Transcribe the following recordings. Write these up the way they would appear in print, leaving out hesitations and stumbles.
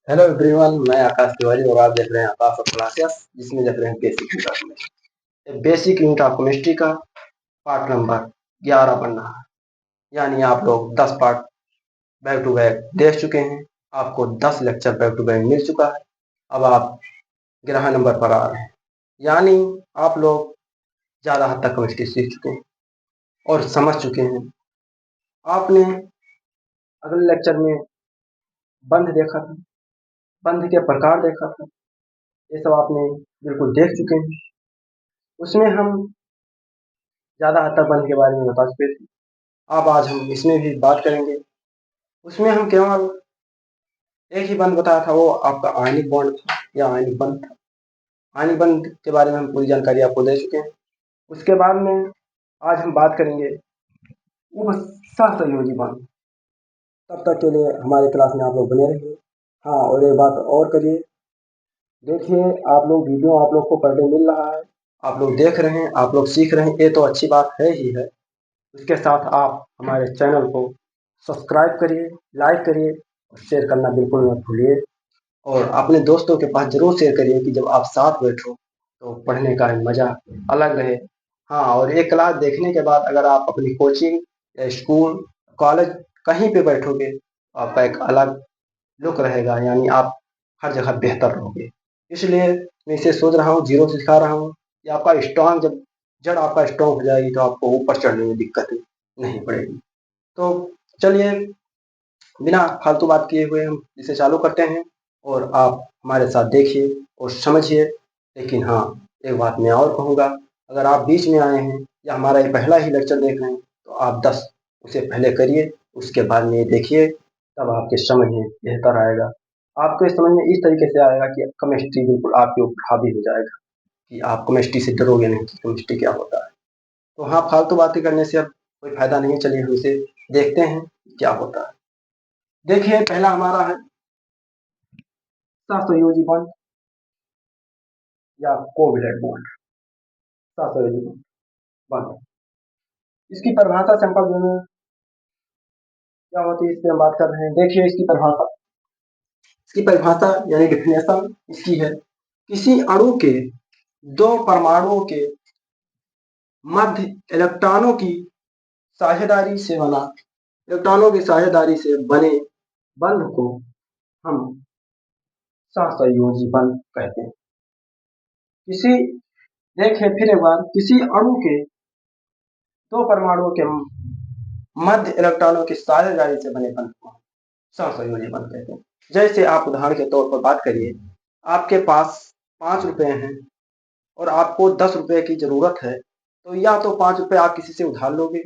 Hello everyone, मैं आकाश तिवारी और आप देख रहे हैं आकाश ऑफ क्लासेस, जिसमें देख रहे हैं basic unit of chemistry. Basic unit of chemistry का पार्ट नंबर 11 बन रहा है। यानी आप लोग 10 पार्ट बैक टू बैक देख चुके हैं। आपको 10 लेक्चर बैक टू बैक मिल चुका है। अब आप 11 नंबर पर आ रहे हैं। यानी आप लोग ज़्यादा हद तक केमिस्ट्री सीख चुके हैं और समझ चुके हैं। आपने अगले लेक्चर में बंध देखा था, बंध के प्रकार देखा था। ये सब आपने बिल्कुल देख चुके हैं। उसमें हम ज़्यादा हद तक बंध के बारे में बता चुके थे। अब आज हम इसमें भी बात करेंगे। उसमें हम केवल एक ही बंध बताया था, वो आपका आयनिक बॉन्ड था या आयनिक बंध था। आयनिक बंध के बारे में हम पूरी जानकारी आपको दे चुके हैं। उसके बाद में आज हम बात करेंगे वो सहसंयोजी बंध। तब तक के लिए हमारे क्लास में आप लोग बने रहिए। हाँ, और एक बात और करिए, देखिए आप लोग वीडियो आप लोग को पर डे मिल रहा है, आप लोग देख रहे हैं, आप लोग सीख रहे हैं, ये तो अच्छी बात है ही है। इसके साथ आप हमारे चैनल को सब्सक्राइब करिए, लाइक करिए और शेयर करना बिल्कुल मत भूलिए। और अपने दोस्तों के पास ज़रूर शेयर करिए कि जब आप साथ बैठो तो पढ़ने का मज़ा अलग रहे। हाँ, और ये क्लास देखने के बाद अगर आप अपनी कोचिंग या स्कूल, कॉलेज कहीं पे बैठोगे तो आपका एक अलग लुक रहेगा, यानी आप हर जगह बेहतर रहोगे। इसलिए मैं इसे सोच रहा हूँ, जीरो से सिखा रहा हूँ कि आपका स्ट्रांग जब जड़ आपका स्ट्रांग हो जाएगी तो आपको ऊपर चढ़ने में दिक्कत नहीं पड़ेगी। तो चलिए, बिना फालतू बात किए हुए हम इसे चालू करते हैं और आप हमारे साथ देखिए और समझिए। लेकिन हाँ, एक बात मैं और कहूँगा, अगर आप बीच में आए हैं या हमारा ये पहला ही लेक्चर देख रहे हैं तो आप 10 उसे पहले करिए, उसके बाद में ये देखिए, तब आपके समझ में बेहतर आएगा। आपके समझ में इस तरीके से आएगा कि केमिस्ट्री बिल्कुल आपके ऊपर हावी हो जाएगा, कि आप केमिस्ट्री से डरोगे नहीं कि केमिस्ट्री क्या होता है। तो हाँ, फालतू बातें करने से अब कोई फायदा नहीं है। चलिए हम इसे देखते हैं क्या होता है। देखिए, पहला हमारा है सहसंयोजी बॉन्ड या कोवैलेंट बॉन्ड। सहसंयोजी बॉन्ड, इसकी परिभाषा सिंपल वे में क्या होती है, इस पे हम बात कर रहे हैं। देखिए इसकी परिभाषा यानी डिफिनेशन इसकी है, किसी अणु के दो परमाणुओं के मध्य इलेक्ट्रॉनों की साझेदारी से बने बंध को हम सहसंयोजी बंध कहते हैं। किसी देखिए फिर एक बार, किसी अणु के दो परमाणुओं के मध्य इलेक्ट्रॉनों की साझेदारी से बने बंध को सहसंयोजी बंध कहते हैं। जैसे आप उदाहरण के तौर पर बात करिए, आपके पास 5 रुपए हैं और आपको 10 रुपए की जरूरत है, तो या तो 5 रुपए आप किसी से उधार लोगे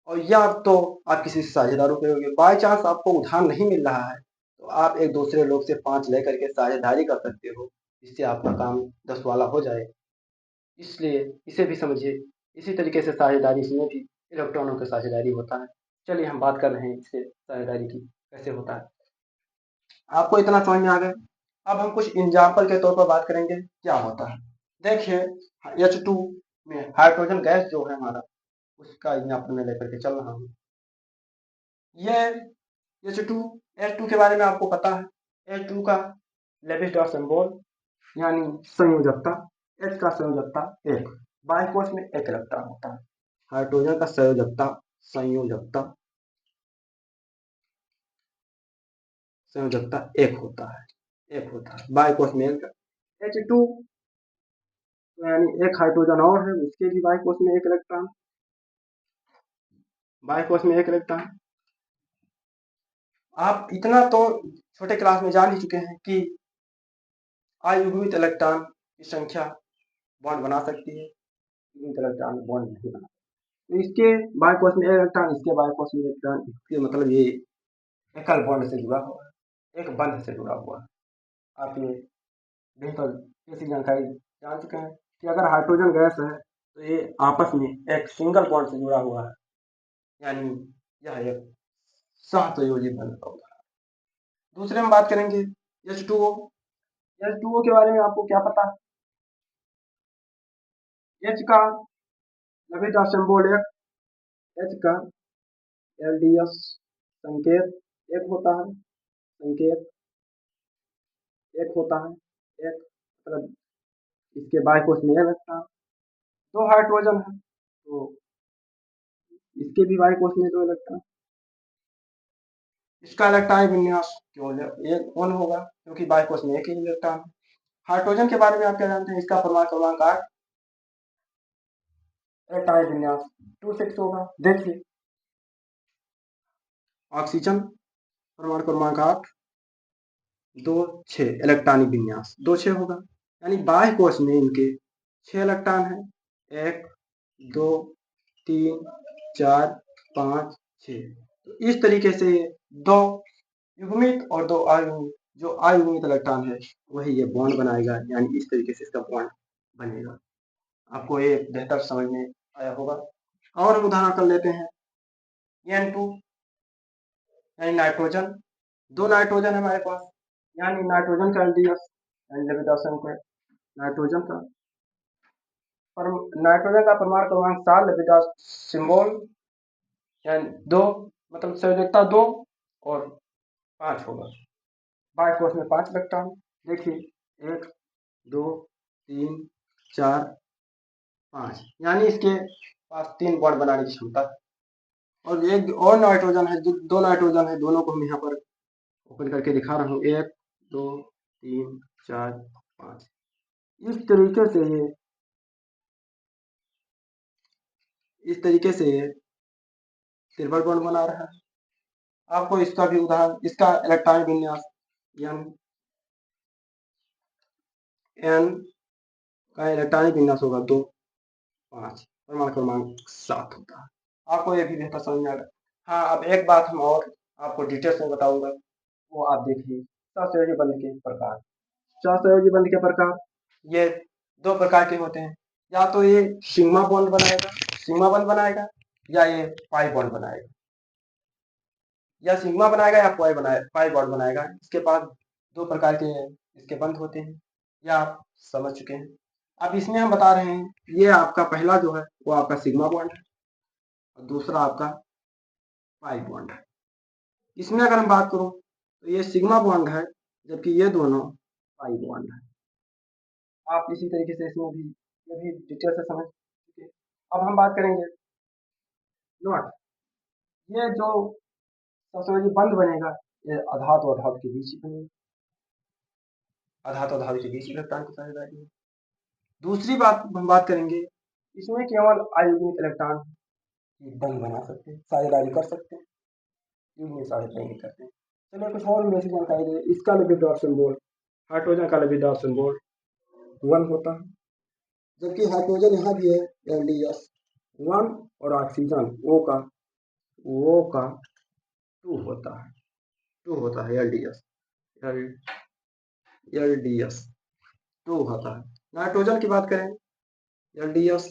और या तो आप किसी से साझेदारी करोगे। बाई चांस आपको उधार नहीं मिल रहा है तो आप एक दूसरे लोग से 5 लेकर के साझेदारी कर सकते हो, जिससे आपका काम 10 वाला हो जाए। इसलिए इसे भी समझिए। इसी तरीके से साझेदारी इसमें भी इलेक्ट्रॉनों की साझेदारी होता है। चलिए हम बात कर रहे हैं इससे साझेदारी की कैसे होता है। आपको इतना समझ में आ गया। अब हम कुछ एग्जाम्पल के तौर पर बात करेंगे क्या होता है। देखिए, H2 में हाइड्रोजन गैस जो है हमारा, उसका एग्जाम्पल मैं लेकर के चल रहा हूँ। ये H2 H2 के बारे में आपको पता है। H2 का लेविस डॉट सिंबल यानी संयोजकता, H का संयोजकता 1, बाइकोस में 1 इलेक्ट्रॉन होता है। हाइड्रोजन का संयोजकता संयोजकता संयोजकता 1 होता है, 1 होता है। बाइकोस में H2 यानी एक हाइड्रोजन और है, उसके भी बाइकोस में 1 इलेक्ट्रॉन, बाइकोस में 1 इलेक्ट्रॉन। आप इतना तो छोटे क्लास में जान ही चुके हैं कि अयुग्मित इलेक्ट्रॉन की संख्या बॉन्ड बना सकती है, युग्मित इलेक्ट्रॉन बॉन्ड नहीं बना। तो इसके बाइकोस में 1 इलेक्ट्रॉन, इसके बाइकोस में 1 इलेक्ट्रॉन, इसके मतलब ये एकल बॉन्ड से जुड़ा हुआ है, एक बंध से जुड़ा हुआ है। आप ये बेहतर ऐसी जानकारी जान चुके हैं कि अगर हाइड्रोजन गैस है तो ये आपस में एक सिंगल बॉन्ड से जुड़ा हुआ है, यानी यह एक सहसंयोजी बंध का उदाहरण। दूसरे में बात करेंगे H2O। H2O के बारे में आपको क्या पता है? H का लघुता सिंबल 1, H का LDS संकेत 1 होता है, संकेत एक होता है, एक मतलब इसके बाइकोस में इलेक्ट्रॉन, दो हाइड्रोजन है तो इसके भी बाइकोस में दो इलेक्ट्रॉन। इसका इलेक्ट्रॉनिक विन्यास केवल एक वन होगा क्योंकि बाइकोस में एक ही इलेक्ट्रॉन है। हाइड्रोजन के बारे में आप क्या जानते हैं? इसका परमाणु क्रमांक 8, इलेक्ट्रॉनिक विन्यास 2 6 होगा। देखिए ऑक्सीजन परमाणु क्रमांक 8 2 6, इलेक्ट्रॉनिक विन्यास 2 6 होगा, यानी बाह्य कोश में इनके 6 इलेक्ट्रॉन है, 1 2 3 4 5 6। तो इस तरीके से दो युग्मित और दो अयुग्मित, जो अयुग्मित इलेक्ट्रॉन है वही ये बॉन्ड बनाएगा, यानी इस तरीके से इसका बॉन्ड बनेगा। आपको ये बेहतर समझ में आया होगा। और हम उदाहरण कर लेते हैं N2 यानी नाइट्रोजन, दो नाइट्रोजन है हमारे पास, यानी नाइट्रोजन का एलडीएस नाइट्रोजन का नाइट्रोजन का परमाणु क्रमांक 7 लेविडास सिंबल यानी 2, मतलब संयोजकता 2 और 5 होगा। बाइकोस में 5 इलेक्ट्रॉन। देखिए 1 2 3 4 5, यानी इसके पास 3 बॉन्ड बनाने की क्षमता है। और एक और नाइट्रोजन है, दो नाइट्रोजन है, दोनों को हम यहाँ पर ओपन करके दिखा रहा हूँ। 1 2 3 4 5, इस तरीके से ये ट्रिपल बॉन्ड बना रहा है। आपको इसका भी उदाहरण, इसका इलेक्ट्रॉनिक विन्यास एन का इलेक्ट्रॉनिक विन्यास होगा 2 5, परमाणु क्रमांक 7 होता है। आपको ये भी बेहतर समझ में आ रहा है। हाँ, अब एक बात हम और आपको डिटेल्स में बताऊंगा, वो आप देखिए सहसंयोजी बंध के प्रकार। सहसंयोजी बंध के प्रकार ये दो प्रकार के होते हैं, या तो ये सिग्मा बॉन्ड बनाएगा, सिग्मा बॉन्ड बनाएगा, या ये पाई बॉन्ड बनाएगा, या सिग्मा बनाएगा या पाई बॉन्ड बनाएगा। इसके पास दो प्रकार के इसके बंध होते हैं, या आप समझ चुके हैं। अब इसमें हम बता रहे हैं, ये आपका पहला जो है वो आपका सिग्मा बॉन्ड है और दूसरा आपका पाई बॉन्ड है। इसमें अगर हम बात करूं तो ये सिग्मा बॉन्ड है, जबकि ये दोनों पाई बॉन्ड है। आप इसी तरीके से इसमें भी ये भी डिटेल से समझ चुके। अब हम बात करेंगे नॉट, ये जो सहसंयोजी बंध बनेगा ये आधात और आधात के बीच ही बनेगा, आधात और आधात के बीच इलेक्ट्रॉन की साझेदारी है। दूसरी बात हम बात करेंगे, इसमें केवल अयुग्मित इलेक्ट्रॉन की बंध बना सकते हैं, साझेदारी कर सकते हैं, युग्मित साझेदारी नहीं करते हैं। चलिए कुछ और बेसिक जानकारी दे। इसका लिपिड सिंबल, हाइड्रोजन का लिपिड सिंबल 1 होता है, जबकि हाइड्रोजन यहाँ भी है एलडीएस 1, और ऑक्सीजन ओ का 2 होता है, 2 होता है एलडीएस, एलडीएस 2 होता है। नाइट्रोजन की बात करें एलडीएस,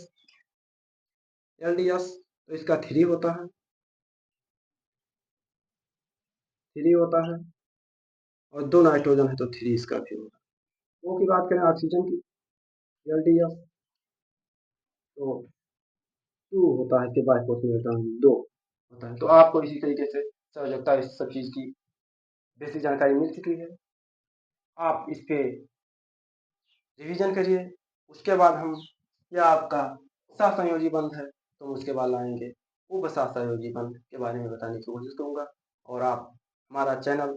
एलडीएस तो इसका 3 होता है, 3 होता है, और दो नाइट्रोजन है तो 3 इसका भी होगा। ओ की बात करें ऑक्सीजन की एलडीएस तो 2 होता है, इसके बाद इलेक्ट्रॉन 2 होता है। तो आपको इसी तरीके से संयोजकता इस सब चीज की बेसिक जानकारी मिल चुकी है। आप इस पे रिवीजन करिए। उसके बाद हम, यह आपका सहसंयोजी बंध है तो उसके बाद लाएंगे उप सहसंयोजी बंध के बारे में बताने की कोशिश करूंगा। और आप हमारा चैनल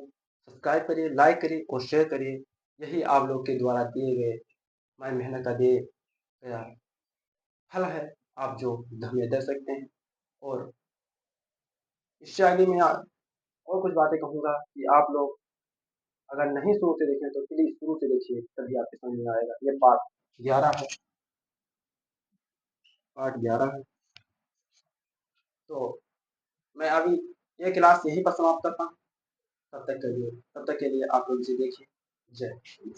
सब्सक्राइब करिए, लाइक करिए और शेयर करिए। यही आप लोग के द्वारा दिए गए मैं मेहनत का दिए गया फल है, आप जो हमें दे सकते हैं। और इससे आगे मैं और कुछ बातें कहूँगा कि आप लोग अगर नहीं शुरू से देखें तो प्लीज शुरू से देखिए, तभी आपके समझ में आएगा। ये पार्ट 11 है, पार्ट 11 है। तो मैं अभी ये क्लास यहीं पर समाप्त करता हूँ। तब तक के लिए आप लोग इसे देखिए। जय हिंद।